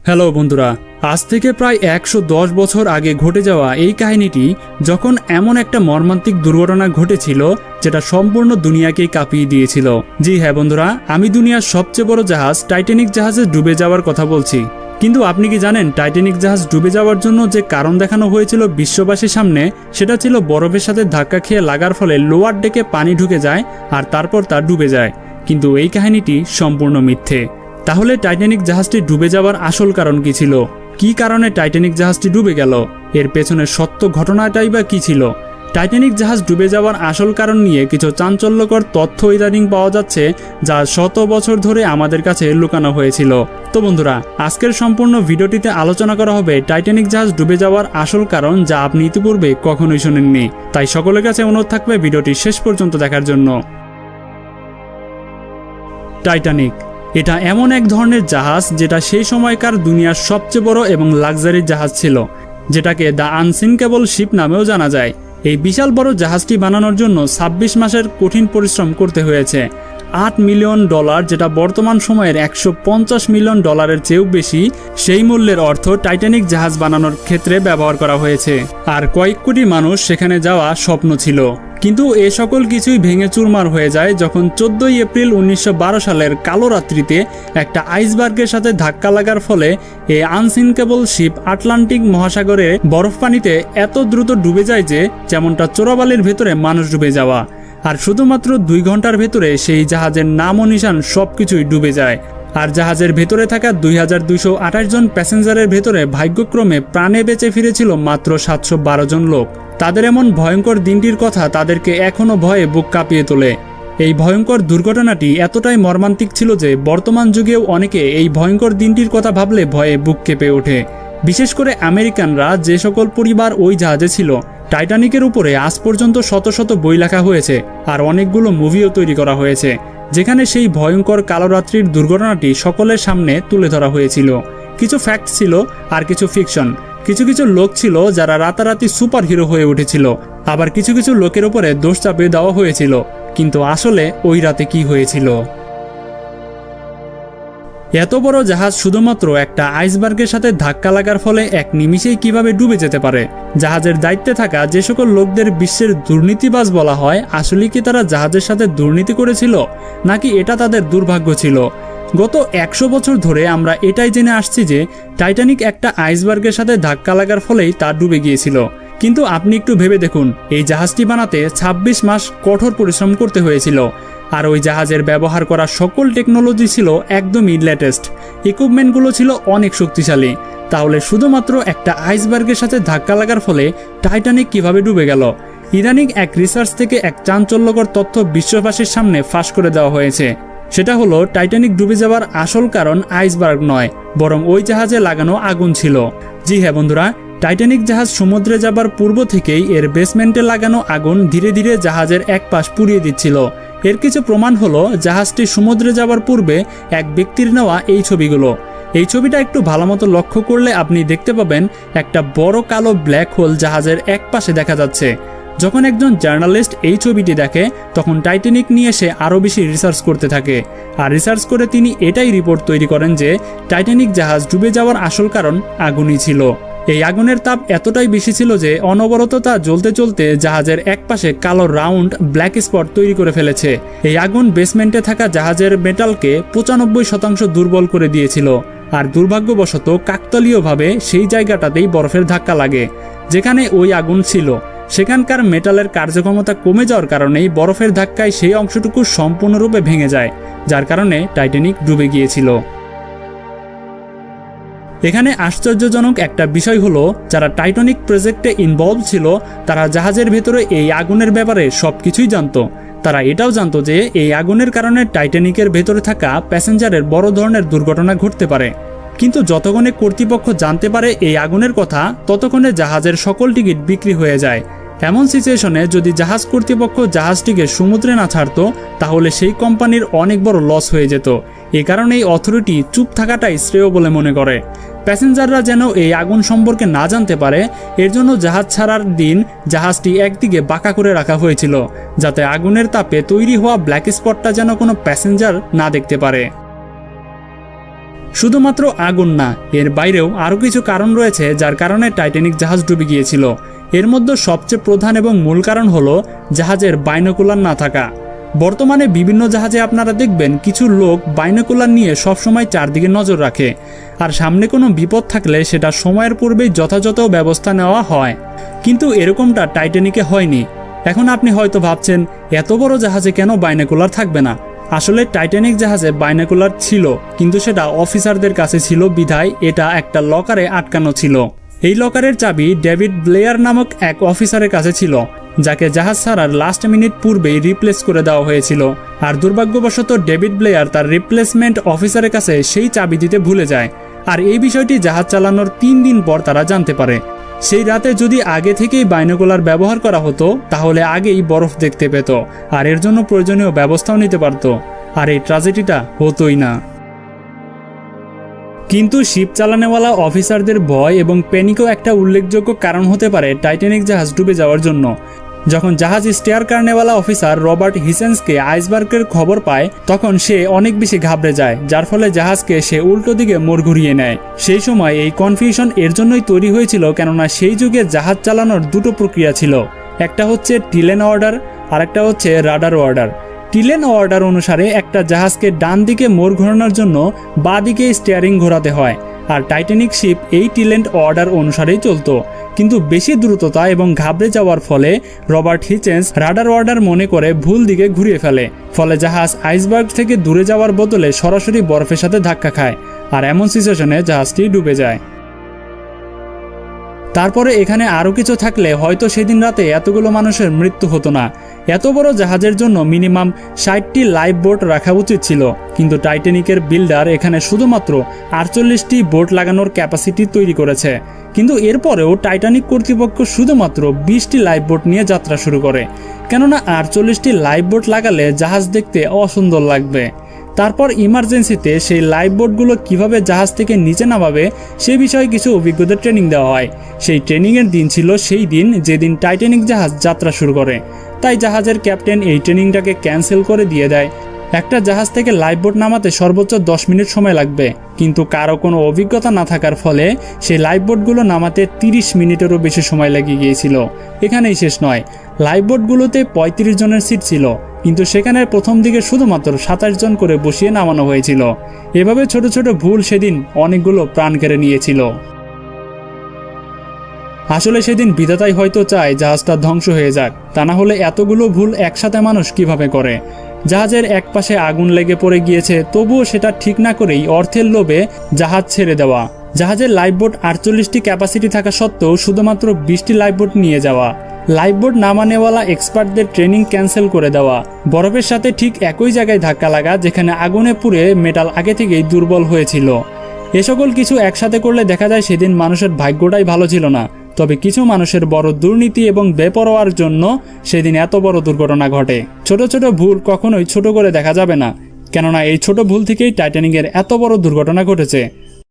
Hello বন্ধুরা, আজ থেকে প্রায় ১১০ বছর আগে ঘটে যাওয়া এই কাহিনীটি যখন এমন একটা মর্মান্তিক দুর্ঘটনা ঘটেছিল যেটা সম্পূর্ণ দুনিয়াকেই কাঁপিয়ে দিয়েছিল। জি হ্যাঁ বন্ধুরা, আমি দুনিয়ার সবচেয়ে বড় জাহাজ টাইটানিক জাহাজে ডুবে যাওয়ার কথা বলছি। কিন্তু আপনি কি জানেন টাইটানিক জাহাজ ডুবে যাওয়ার জন্য যে কারণ দেখানো হয়েছিল বিশ্ববাসীর সামনে, সেটা ছিল বরফের সাথে ধাক্কা খেয়ে লাগার ফলে লোয়ার ডেকে পানি ঢুকে যায় আর তারপর তা ডুবে যায়। কিন্তু এই কাহিনীটি সম্পূর্ণ মিথ্যে। তাহলে টাইটানিক জাহাজটি ডুবে যাওয়ার আসল কারণ কি ছিল? কি কারণে টাইটানিক জাহাজটি ডুবে গেল? এর পেছনের সত্য ঘটনাটাই বা কি ছিল? টাইটানিক জাহাজ ডুবে যাওয়ার আসল কারণ নিয়ে কিছু চাঞ্চল্যকর তথ্য ইদানিং পাওয়া যাচ্ছে, যা শত বছর ধরে আমাদের কাছে লুকানো হয়েছিল। তো বন্ধুরা, আজকের সম্পূর্ণ ভিডিওটিতে আলোচনা করা হবে টাইটানিক জাহাজ ডুবে যাওয়ার আসল কারণ, যা আপনি ইতিপূর্বে কখনোই শুনেননি। তাই সকলের কাছে অনুরোধ থাকবে ভিডিওটি শেষ পর্যন্ত দেখার জন্য। টাইটানিক এটা এমন এক ধরনের জাহাজ যেটা সেই সময়কার দুনিয়ার সবচেয়ে বড় এবং লাক্সারি জাহাজ ছিল, যেটাকে দ্য আনসিঙ্কেবল শিপ নামেও জানা যায়। এই বিশাল বড় জাহাজটি বানানোর জন্য ২৬ মাসের কঠিন পরিশ্রম করতে হয়েছে। $৮ মিলিয়ন, যেটা বর্তমান সময়ের $১৫০ মিলিয়ন চেয়েও বেশি, সেই মূল্যের অর্থ টাইটানিক জাহাজ বানানোর ক্ষেত্রে ব্যবহার করা হয়েছে। আর কয়েক কোটি মানুষ সেখানে যাওয়া স্বপ্ন ছিল। কিন্তু এ সকল কিছুই ভেঙে চুরমার হয়ে যায় যখন ১৪ এপ্রিল ১৯১২ সালের কালো রাত্রিতে একটা আইসবার্গের সাথে ধাক্কা লাগার ফলে এই আনসিঙ্কেবল শিপ আটলান্টিক মহাসাগরে বরফ পানিতে এত দ্রুত ডুবে যায় যে যেমনটা চোরাবালির ভেতরে মানুষ ডুবে যাওয়া। আর শুধুমাত্র ২ ঘন্টার ভেতরে সেই জাহাজের নাম ও নিশান সবকিছুই ডুবে যায়। আর জাহাজের ভেতরে থাকা ২,২২৮ জন প্যাসেঞ্জারের ভেতরে ভাগ্যক্রমে প্রাণে বেঁচে ফিরেছিল মাত্র ৭১২ জন লোক। তাদের এমন ভয়ঙ্কর দিনটির কথা তাদেরকে এখনও ভয়ে বুক কাঁপিয়ে তোলে। এই ভয়ঙ্কর দুর্ঘটনাটি এতটাই মর্মান্তিক ছিল যে বর্তমান যুগেও অনেকে এই ভয়ঙ্কর দিনটির কথা ভাবলে ভয়ে বুক কেঁপে ওঠে। বিশেষ করে আমেরিকানরা, যে সকল পরিবার ওই জাহাজে ছিল। টাইটানিকের উপরে আজ পর্যন্ত শত শত বই লেখা হয়েছে আর অনেকগুলো মুভিও তৈরি করা হয়েছে, যেখানে সেই ভয়ঙ্কর কালো রাত্রির দুর্ঘটনাটি সকলের সামনে তুলে ধরা হয়েছিল। কিছু ফ্যাক্ট ছিল আর কিছু ফিকশন। কিছু কিছু লোক ছিল যারা রাতারাতি সুপার হিরো হয়ে উঠেছিল, আবার কিছু কিছু লোকের উপরে দোষ চাপিয়ে দেওয়া হয়েছিল। কিন্তু আসলে ওই রাতে কি হয়েছিল? এত বড় জাহাজ শুধুমাত্র একটা আইসবার্গের সাথে ধাক্কা লাগার ফলে এক নিমিষেই কিভাবে ডুবে যেতে পারে? জাহাজের দায়িত্বে থাকা যে সকল লোকদের বিশ্বের দুর্নীতিবাজ বলা হয়, আসলে কি তারা জাহাজের সাথে দুর্নীতি করেছিল, নাকি এটা তাদের দুর্ভাগ্য ছিল? গত ১০০ বছর ধরে আমরা এটাই জেনে আসছি যে টাইটানিক একটা আইসবার্গের সাথে ধাক্কা লাগার ফলেই তা ডুবে গিয়েছিল। কিন্তু আপনি একটু ভেবে দেখুন, এই জাহাজটি বানাতে ২৬ মাস কঠোর পরিশ্রম করতে হয়েছিল। আর ওই জাহাজের ব্যবহার করা সকল টেকনোলজি ছিল একদমই লেটেস্ট। ইকুইপমেন্টগুলো ছিল অনেক শক্তিশালী। তাহলে শুধুমাত্র একটা আইসবার্গের সাথে ধাক্কা লাগার ফলে টাইটানিক কিভাবে ডুবে গেল? ইদানিং এক রিসার্চ থেকে এক চাঞ্চল্যকর তথ্য বিশ্ববাসীর সামনে ফাঁস করে দেওয়া হয়েছে। সেটা হলো টাইটানিক ডুবে যাওয়ার আসল কারণ আইসবার্গ নয়, বরং ওই জাহাজে লাগানো আগুন ছিল। জি হ্যাঁ বন্ধুরা, টাইটানিক জাহাজ সমুদ্রে যাবার পূর্ব থেকেই এর বেসমেন্টে লাগানো আগুন ধীরে ধীরে জাহাজের এক পাশ পুড়িয়ে দিচ্ছিল। এর কিছু প্রমাণ হলো জাহাজটি সমুদ্রে যাবার পূর্বে এক ব্যক্তির নেওয়া এই ছবিগুলো। এই ছবিটা একটু ভালোমতো লক্ষ্য করলে আপনি দেখতে পাবেন একটা বড় কালো ব্ল্যাক হোল জাহাজের এক পাশে দেখা যাচ্ছে। যখন একজন জার্নালিস্ট এই ছবিটি দেখে, তখন টাইটানিক নিয়ে সে আরও বেশি রিসার্চ করতে থাকে। আর রিসার্চ করে তিনি এটাই রিপোর্ট তৈরি করেন যে টাইটানিক জাহাজ ডুবে যাওয়ার আসল কারণ আগুনই ছিল। এই আগুনের তাপ এতটাই বেশি ছিল যে অনবরত তা জ্বলতে চলতে জাহাজের এক পাশে কালো রাউন্ড ব্ল্যাক স্পট তৈরি করে ফেলেছে। এই আগুন বেসমেন্টে থাকা জাহাজের মেটালকে ৯৫% দুর্বল করে দিয়েছিল। আর দুর্ভাগ্যবশত কাকতালীয়ভাবে সেই জায়গাটাতেই বরফের ধাক্কা লাগে যেখানে ওই আগুন ছিল। সেখানকার মেটালের কার্যক্ষমতা কমে যাওয়ার কারণেই বরফের ধাক্কায় সেই অংশটুকু সম্পূর্ণরূপে ভেঙে যায়, যার কারণে টাইটানিক ডুবে গিয়েছিল। এখানে আশ্চর্যজনক একটা বিষয় হলো, যারা টাইটানিক প্রজেক্টে ইনভলভ ছিল তারা জাহাজের ভেতরে এই আগুনের ব্যাপারে সবকিছুই জানতো। তারা এটাও জানতো যে এই আগুনের কারণে টাইটানিকের ভেতরে থাকা প্যাসেঞ্জারের বড় ধরনের দুর্ঘটনা ঘটতে পারে। কিন্তু যতক্ষণে কর্তৃপক্ষ জানতে পারে এই আগুনের কথা, ততক্ষণে জাহাজের সকল টিকিট বিক্রি হয়ে যায়। এমন সিচুয়েশনে যদি জাহাজ কর্তৃপক্ষ জাহাজটিকে সমুদ্রে না ছাড়তো, তাহলে সেই কোম্পানির অনেক বড় লস হয়ে যেত। এ কারণেই অথরিটি চুপ থাকাটাই শ্রেয় বলে মনে করে। প্যাসেঞ্জাররা যেন এই আগুন সম্পর্কে না জানতে পারে, এর জন্য জাহাজ ছাড়ার দিন জাহাজটি একদিকে বাঁকা করে রাখা হয়েছিল, যাতে আগুনের তাপে তৈরি হওয়া ব্ল্যাক স্পটটা যেন কোনো প্যাসেঞ্জার না দেখতে পারে। শুধুমাত্র আগুন না, এর বাইরেও আরও কিছু কারণ রয়েছে যার কারণে টাইটানিক জাহাজ ডুবে গিয়েছিল। এর মধ্যে সবচেয়ে প্রধান এবং মূল কারণ হলো জাহাজের বাইনোকুলার না থাকা। বর্তমানে বিভিন্ন জাহাজে আপনারা দেখবেন কিছু লোক বাইনোকুলার নিয়ে সবসময় চারদিকে নজর রাখে, আর সামনে কোনো বিপদ থাকলে সেটা সময়ের পূর্বেই যথাযথ ব্যবস্থা নেওয়া হয়। কিন্তু এরকমটা টাইটানিকে হয়নি। এখন আপনি হয়তো ভাবছেন এত বড় জাহাজে কেন বাইনোকুলার থাকবে না। আসলে টাইটানিক জাহাজে বাইনোকুলার ছিল, কিন্তু সেটা অফিসারদের কাছে ছিল বিধায় এটা একটা লকারে আটকানো ছিল। এই লকারের চাবি ডেভিড ব্লেয়ার নামক এক অফিসারের কাছে ছিল, যাকে জাহাজ ছাড়ার লাস্ট মিনিট পূর্বেই রিপ্লেস করে দেওয়া হয়েছিল। আর দুর্ভাগ্যবশত ডেভিড ব্লেয়ার তার রিপ্লেসমেন্ট অফিসারের কাছে সেই চাবি দিতে ভুলে যায়। আর এই বিষয়টি জাহাজ চালানোর 3 দিন পর তারা জানতে পারে। সেই রাতে যদি আগে থেকেই বাইনোকুলার ব্যবহার করা হতো তাহলে আগেই বরফ দেখতে পেত, আর এর জন্য প্রয়োজনীয় ব্যবস্থাও নিতে পারত, আর এই ট্র্যাজেডিটা হতোই না। কিন্তু শিপ চালানোওয়ালা অফিসারদের ভয় এবং প্যানিকও একটা উল্লেখযোগ্য কারণ হতে পারে টাইটানিক জাহাজ ডুবে যাওয়ার জন্য। যখন জাহাজ স্টেয়ার কারনেওয়ালা অফিসার রবার্ট হিচেন্সকে আইসবার্গের খবর পায়, তখন সে অনেক বেশি ঘাবড়ে যায়, যার ফলে জাহাজকে সে উল্টো দিকে মোড় ঘুরিয়ে নেয়। সেই সময় এই কনফিউশন এর জন্যই তৈরি হয়েছিল কেননা সেই যুগে জাহাজ চালানোর দুটো প্রক্রিয়া ছিল, একটা হচ্ছে টিলেন অর্ডার আর একটা হচ্ছে রাডার অর্ডার। টিলেন অর্ডার অনুসারে একটা জাহাজকে ডান দিকে মোড় ঘোরানোর জন্য বাঁ দিকে স্টিয়ারিং ঘোরাতে হয়, আর টাইটানিক শিপ এই টিলেন অর্ডার অনুসারেই চলতো। কিন্তু বেশি দ্রুততা এবং ঘাবড়ে যাওয়ার ফলে রবার্ট হিচেন্স রাডার অর্ডার মনে করে ভুল দিকে ঘুরিয়ে ফেলে, ফলে জাহাজ আইসবার্গ থেকে দূরে যাওয়ার বদলে সরাসরি বরফের সাথে ধাক্কা খায়, আর এমন সিচুয়েশনে জাহাজটি ডুবে যায়। তারপরে এখানে আরও কিছু থাকলে হয়তো সেদিন রাতে এতগুলো মানুষের মৃত্যু হতো না। এত বড় জাহাজের জন্য মিনিমাম 60টি লাইফ বোট রাখা উচিত ছিল, কিন্তু টাইটানিকের বিল্ডার এখানে শুধুমাত্র 48টি বোট লাগানোর ক্যাপাসিটি তৈরি করেছে। কিন্তু এরপরেও টাইটানিক কর্তৃপক্ষ শুধুমাত্র 20টি লাইফ বোট নিয়ে যাত্রা শুরু করে, কেননা 48টি লাইফ বোট লাগালে জাহাজ দেখতে অসুন্দর লাগবে। তারপর ইমার্জেন্সিতে সেই লাইফ বোটগুলো কীভাবে জাহাজ থেকে নিচে নামাবে সে বিষয়ে কিছু অভিজ্ঞদের ট্রেনিং দেওয়া হয়। সেই ট্রেনিংয়ের দিন ছিল সেই দিন যেদিন টাইটানিক জাহাজ যাত্রা শুরু করে, তাই জাহাজের ক্যাপ্টেন এই ট্রেনিংটাকে ক্যান্সেল করে দিয়ে দেয়। একটা জাহাজ থেকে লাইফ বোট নামাতে সর্বোচ্চ 10 মিনিট সময় লাগবে, কিন্তু কারো কোনো অভিজ্ঞতা না থাকার ফলে সেই লাইফ বোটগুলো নামাতে 30 মিনিটেরও বেশি সময় লেগে গিয়েছিল। এখানেই শেষ নয়, লাইফ বোটগুলোতে 35 জনের সিট ছিল, কিন্তু সেখানে প্রথম দিকে শুধুমাত্র 27 জন করে বসিয়ে নামানো হয়েছিল। এভাবে ছোট ছোট ভুল সেদিন অনেকগুলো প্রাণ কেড়ে নিয়েছিল। আসলে সেদিন বিধাতাই হয়তো চায় জাহাজটা ধ্বংস হয়ে যাক, তা না হলে এতগুলো ভুল একসাথে মানুষ কিভাবে করে। জাহাজের এক পাশে আগুন লেগে পড়ে গিয়েছে, তবুও সেটা ঠিক না করেই অর্থের লোভে জাহাজ ছেড়ে দেওয়া। জাহাজের লাইফবোট 48টি ক্যাপাসিটি থাকা সত্ত্বেও শুধুমাত্র 20টি লাইফবোট নিয়ে যাওয়া, লাইফবোট নামানেওয়ালা এক্সপার্টদের ট্রেনিং ক্যান্সেল করে দেওয়া, বরফের সাথে ঠিক একই জায়গায় ধাক্কা লাগা যেখানে আগুনে পুড়ে মেটাল আগে থেকেই দুর্বল হয়েছিল। এ সকল কিছু একসাথে করলে দেখা যায় সেদিন মানুষের ভাগ্যটাই ভালো ছিল না। তবে কিছু মানুষের বড় দুর্নীতি এবং বেপরোয়ার জন্য সেদিন এত বড় দুর্ঘটনা ঘটে। ছোট ছোট ভুল কখনোই ছোট করে দেখা যাবে না, কেননা এই ছোট ভুল থেকেই টাইটানিকের এত বড় দুর্ঘটনা ঘটেছে।